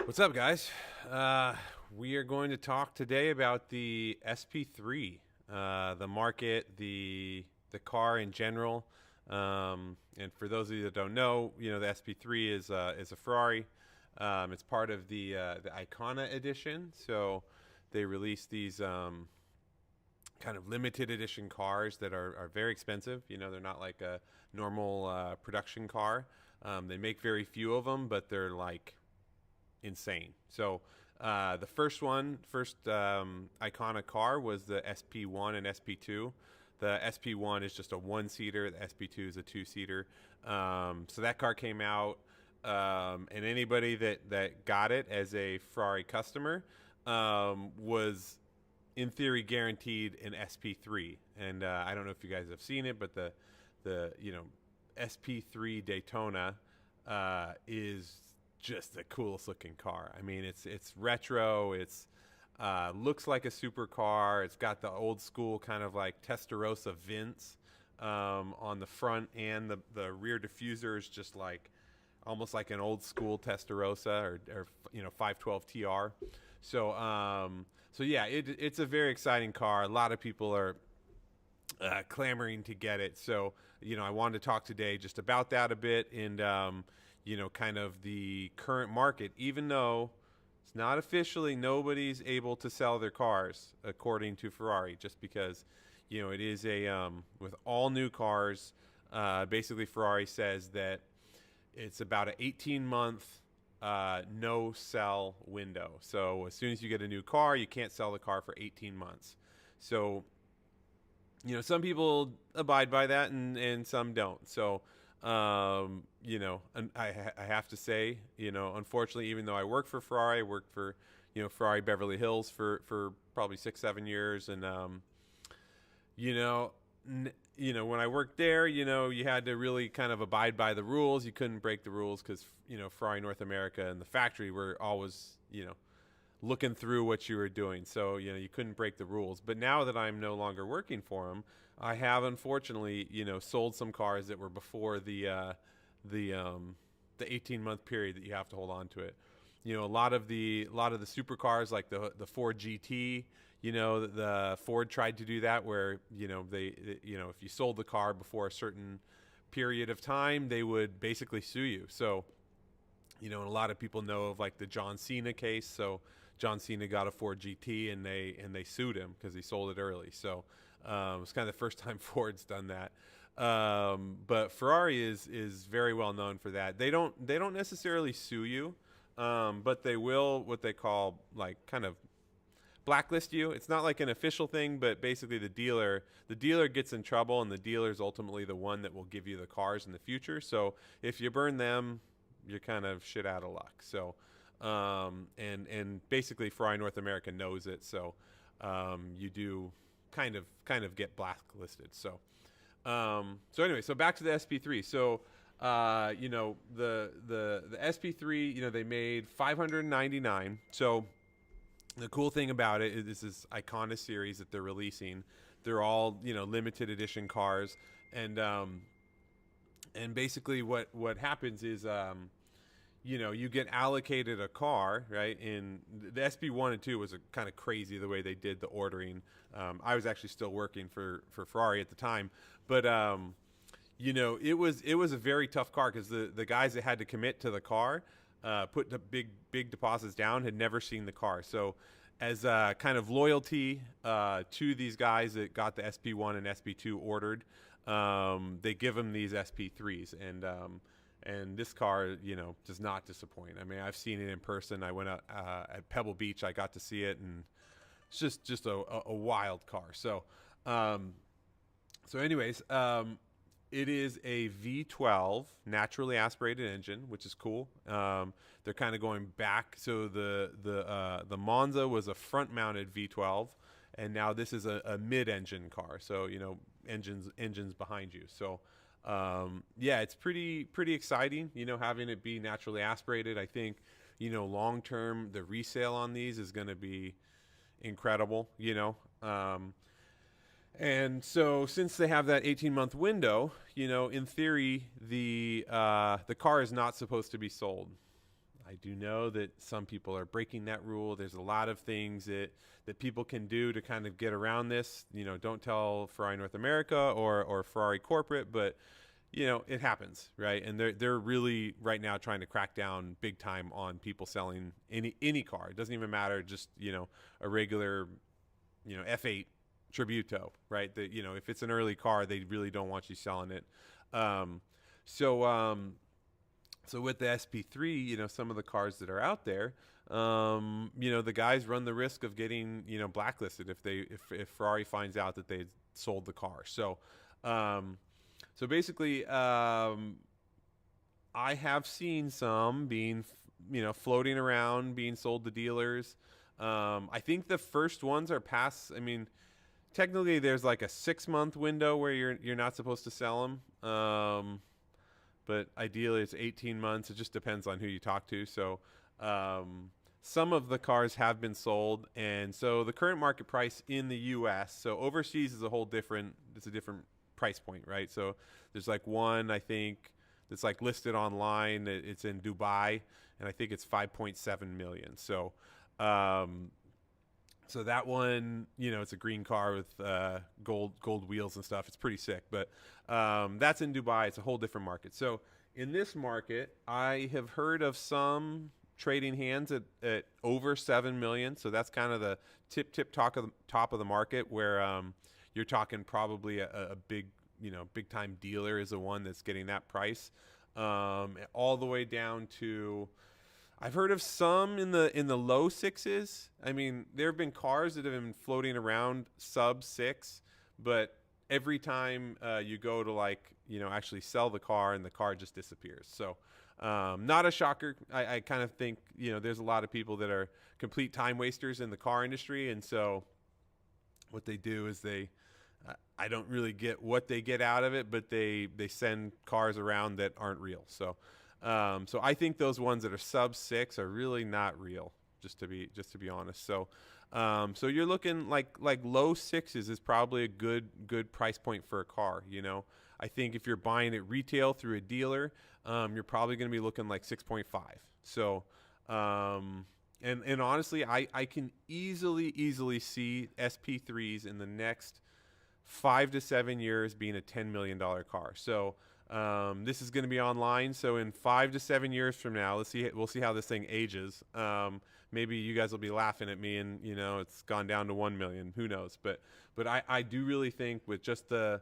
What's up, guys? We are going to talk today about the SP3, the market, the car in general. And for those of you that don't know, the SP3 is a Ferrari. It's part of the Icona edition. So they release these kind of limited edition cars that are very expensive. They're not like a normal production car. They make very few of them, but they're like insane. So the first Iconic car was the SP1 and SP2. The SP1 is just a one-seater. The SP2 is a two-seater. So that car came out, and anybody that got it as a Ferrari customer was, in theory, guaranteed an SP3. And I don't know if you guys have seen it, but the SP3 Daytona is just the coolest looking car. I mean, it's retro. It's looks like a supercar. It's got the old school kind of like Testarossa vents on the front, and the rear diffuser is just like almost like an old school Testarossa or 512 TR. So yeah, it's a very exciting car. A lot of people are clamoring to get it. So, I wanted to talk today just about that a bit and, kind of the current market, even though it's not officially, nobody's able to sell their cars according to Ferrari, just because, it is with all new cars, basically Ferrari says that it's about an 18-month no sell window. So as soon as you get a new car, you can't sell the car for 18 months. So, some people abide by that and some don't. So, and I have to say, unfortunately, even though I work for Ferrari, I worked for, Ferrari Beverly Hills for probably 6-7 years. And, when I worked there, you had to really kind of abide by the rules. You couldn't break the rules because, Ferrari North America and the factory were always, looking through what you were doing. So, you couldn't break the rules. But now that I'm no longer working for them, I have unfortunately, sold some cars that were before the 18-month period that you have to hold on to it. A lot of the supercars like the Ford GT, the Ford tried to do that where, they if you sold the car before a certain period of time, they would basically sue you. So, and a lot of people know of like the John Cena case. So John Cena got a Ford GT and they sued him because he sold it early. So it's kind of the first time Ford's done that. But Ferrari is very well known for that. They don't necessarily sue you, but they will what they call like kind of blacklist you. It's not like an official thing, but basically the dealer gets in trouble, and the dealer is ultimately the one that will give you the cars in the future. So if you burn them, you're kind of shit out of luck. So, and basically Ferrari North America knows it. So, you do kind of get blacklisted. So, so anyway, so back to the SP3. So, the SP3, they made 599. So the cool thing about it is this is Icona Series that they're releasing. They're all, limited edition cars. And basically what happens is, you get allocated a car, right? And the SP1 and 2 was kind of crazy the way they did the ordering. I was actually still working for Ferrari at the time, but it was a very tough car because the guys that had to commit to the car, put the big deposits down, had never seen the car. So as a kind of loyalty to these guys that got the SP1 and SP2 ordered, they give them these SP3s, and this car, does not disappoint. I mean, I've seen it in person. I went out at Pebble Beach. I got to see it, and it's just a wild car. So, anyways, it is a V12 naturally aspirated engine, which is cool. They're kind of going back. So the Monza was a front-mounted V12, and now this is a mid-engine car. So engines behind you. So yeah, it's pretty exciting. Having it be naturally aspirated. I think long term the resale on these is going to be incredible. And so since they have that 18-month window, in theory, the car is not supposed to be sold. I do know that some people are breaking that rule. There's a lot of things that people can do to kind of get around this. Don't tell Ferrari North America or Ferrari corporate, but it happens, right? And they're really right now trying to crack down big time on people selling any car. It doesn't even matter, just a regular F8 Tributo, right? That if it's an early car, they really don't want you selling it. Um, so so with the SP3, some of the cars that are out there, the guys run the risk of getting blacklisted if Ferrari finds out that they sold the car. So basically, I have seen some being, floating around, being sold to dealers. I think the first ones are past. I mean, technically, there's like a 6-month window where you're not supposed to sell them. But ideally, it's 18 months. It just depends on who you talk to. So some of the cars have been sold, and so the current market price in the U.S. So overseas is it's a different price point, right? So there's like one, I think, that's like listed online. It's in Dubai, and I think it's 5.7 million. So so that one, it's a green car with gold wheels and stuff. It's pretty sick, but that's in Dubai. It's a whole different market. So in this market, I have heard of some trading hands at over 7 million. So that's kind of the top of the market, where you're talking probably a big time dealer is the one that's getting that price, all the way down to, I've heard of some in the low sixes. I mean, there have been cars that have been floating around sub 6, but every time you go to actually sell the car, and the car just disappears. So not a shocker. I kind of think there's a lot of people that are complete time wasters in the car industry, and so what they do is I don't really get what they get out of it, but they send cars around that aren't real. So I think those ones that are sub 6 are really not real, just to be honest. So you're looking like low 6s is probably a good price point for a car. I think if you're buying it retail through a dealer, you're probably going to be looking like 6.5. So and honestly, I can easily see SP3s in the next 5 to 7 years being a $10 million car. So this is going to be online. So in 5 to 7 years from now, we'll see how this thing ages. Maybe you guys will be laughing at me, and it's gone down to 1 million. Who knows? But I do really think with just the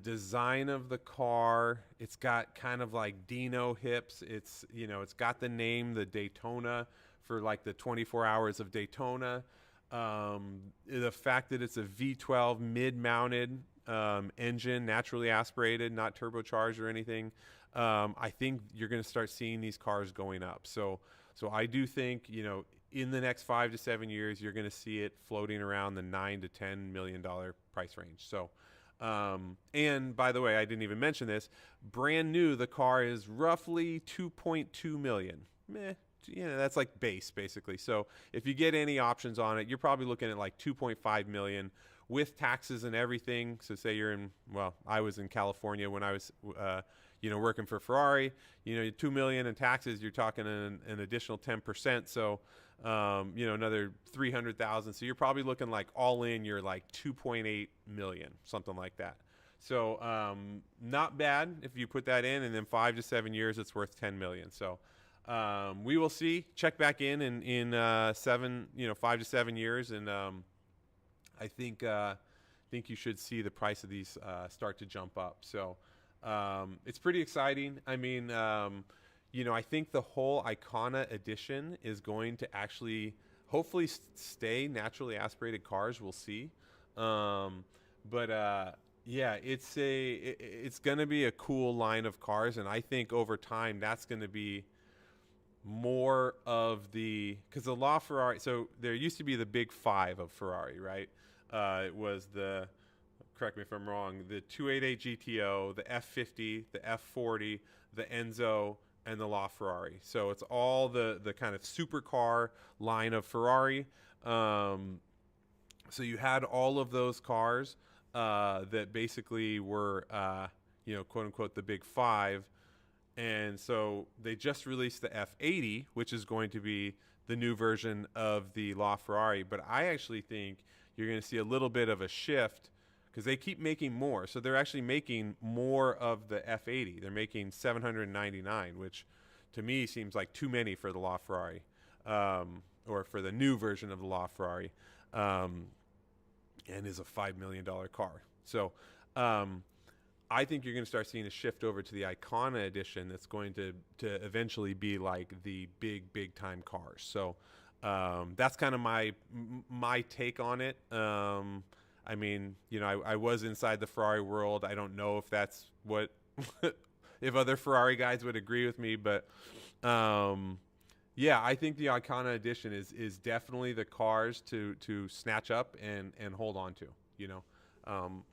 design of the car, it's got kind of like Dino hips. It's got the name, the Daytona, for like the 24 hours of Daytona. The fact that it's a V12 mid-mounted engine, naturally aspirated, not turbocharged or anything, I think you're going to start seeing these cars going up. So I do think in the next 5 to 7 years, you're going to see it floating around the $9 to $10 million price range. So and by the way, I didn't even mention this. Brand new, the car is roughly 2.2 million. That's like base, basically. So if you get any options on it, you're probably looking at like 2.5 million with taxes and everything. So say I was in California when I was, working for Ferrari. 2 million in taxes, you're talking an additional 10%. So, another 300,000. So you're probably looking like all in, you're like 2.8 million, something like that. So not bad if you put that in, and then 5 to 7 years, it's worth 10 million. So we will see. Check back in 5 to 7 years, and I think you should see the price of these start to jump up. So it's pretty exciting. I mean, I think the whole Icona edition is going to actually hopefully stay naturally aspirated cars. We'll see. Yeah, it's going to be a cool line of cars, and I think over time that's going to be more of because the LaFerrari. So there used to be the big 5 of Ferrari, right? It was correct me if I'm wrong, the 288 GTO, the F50, the F40, the Enzo, and the LaFerrari. So it's all the kind of supercar line of Ferrari. So you had all of those cars that basically were, quote unquote, the big 5. And so they just released the F80, which is going to be the new version of the LaFerrari. But I actually think you're going to see a little bit of a shift because they keep making more. So they're actually making more of the F80. They're making 799, which to me seems like too many for the LaFerrari, or for the new version of the LaFerrari, and is a $5 million car. So I think you're going to start seeing a shift over to the Icona edition that's going to eventually be like the big time cars. So that's kind of my take on it. I mean, you know, I was inside the Ferrari world. I don't know if that's what if other Ferrari guys would agree with me, but yeah, I think the Icona edition is definitely the cars to snatch up and hold on to. You know,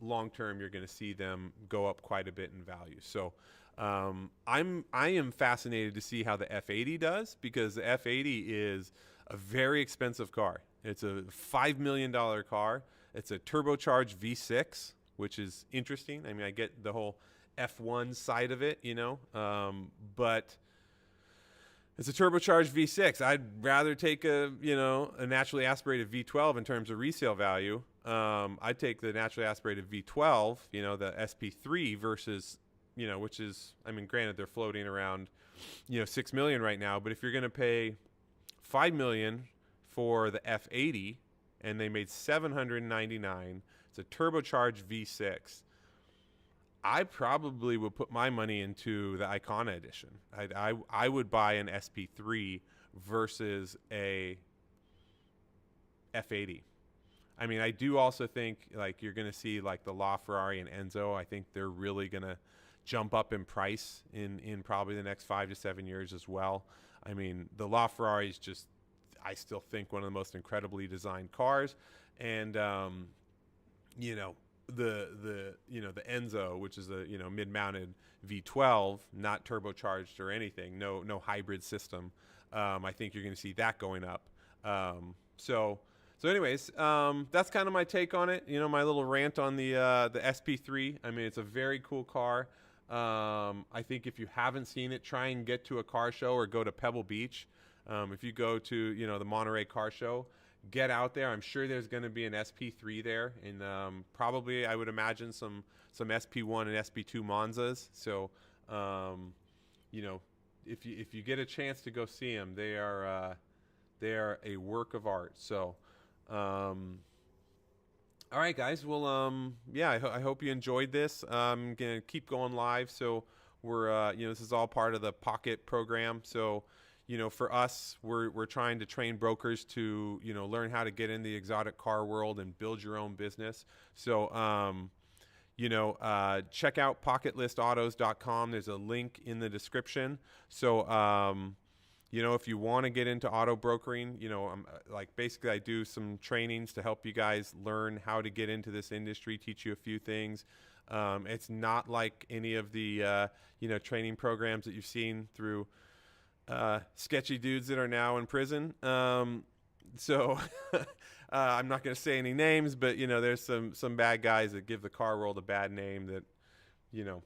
long term, you're going to see them go up quite a bit in value. So I am fascinated to see how the F80 does, because the F80 is a very expensive car. It's a $5 million car. It's a turbocharged V6, which is interesting. I mean, I get the whole F1 side of it, you know, but it's a turbocharged V6. I'd rather take a naturally aspirated V12 in terms of resale value. I'd take the naturally aspirated V12, you know, the SP3 versus, you know, which is, I mean, granted they're floating around, you know, 6 million right now, but if you're going to pay 5 million for the F80 and they made 799, it's a turbocharged V6. I probably would put my money into the Icona edition. I would buy an SP3 versus a F80. I mean, I do also think like you're going to see like the LaFerrari and Enzo. I think they're really going to jump up in price in probably the next 5 to 7 years as well. I mean, the LaFerrari is just, I still think, one of the most incredibly designed cars, and you know, the Enzo, which is a, you know, mid-mounted V12, not turbocharged or anything, no hybrid system. I think you're going to see that going up. So anyways, that's kind of my take on it. You know, my little rant on the SP3. I mean, it's a very cool car. I think if you haven't seen it, try and get to a car show or go to Pebble Beach. If you go to, you know, the Monterey Car Show, get out there. I'm sure there's going to be an SP3 there, and probably I would imagine some SP1 and SP2 Monzas. So, you know, if you get a chance to go see them, they are a work of art. So, all right, guys. Well, yeah, I hope you enjoyed this. I'm gonna keep going live. So we're you know, this is all part of the Pocket program. So, you know, for us, we're trying to train brokers to, you know, learn how to get in the exotic car world and build your own business. So, you know, check out pocketlistautos.com. There's a link in the description. So, you know, if you want to get into auto brokering, you know, like basically I do some trainings to help you guys learn how to get into this industry, teach you a few things. It's not like any of the, you know, training programs that you've seen through sketchy dudes that are now in prison. So I'm not going to say any names, but, you know, there's some bad guys that give the car world a bad name that, you know,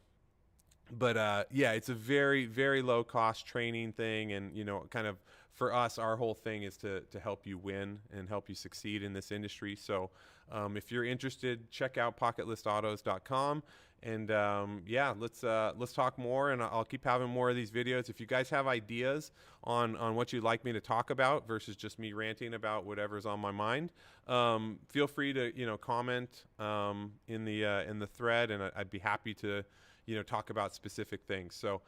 but yeah, it's a very, very low cost training thing. And, you know, kind of for us, our whole thing is to help you win and help you succeed in this industry. So if you're interested, check out pocketlistautos.com. And yeah, let's talk more, and I'll keep having more of these videos. If you guys have ideas on what you'd like me to talk about versus just me ranting about whatever's on my mind, feel free to, you know, comment in the thread, and I'd be happy to, you know, talk about specific things. So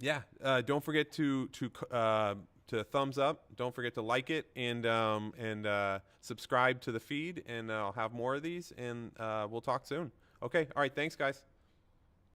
yeah, don't forget to thumbs up. Don't forget to like it, and subscribe to the feed, and I'll have more of these, and we'll talk soon. Okay. All right. Thanks, guys.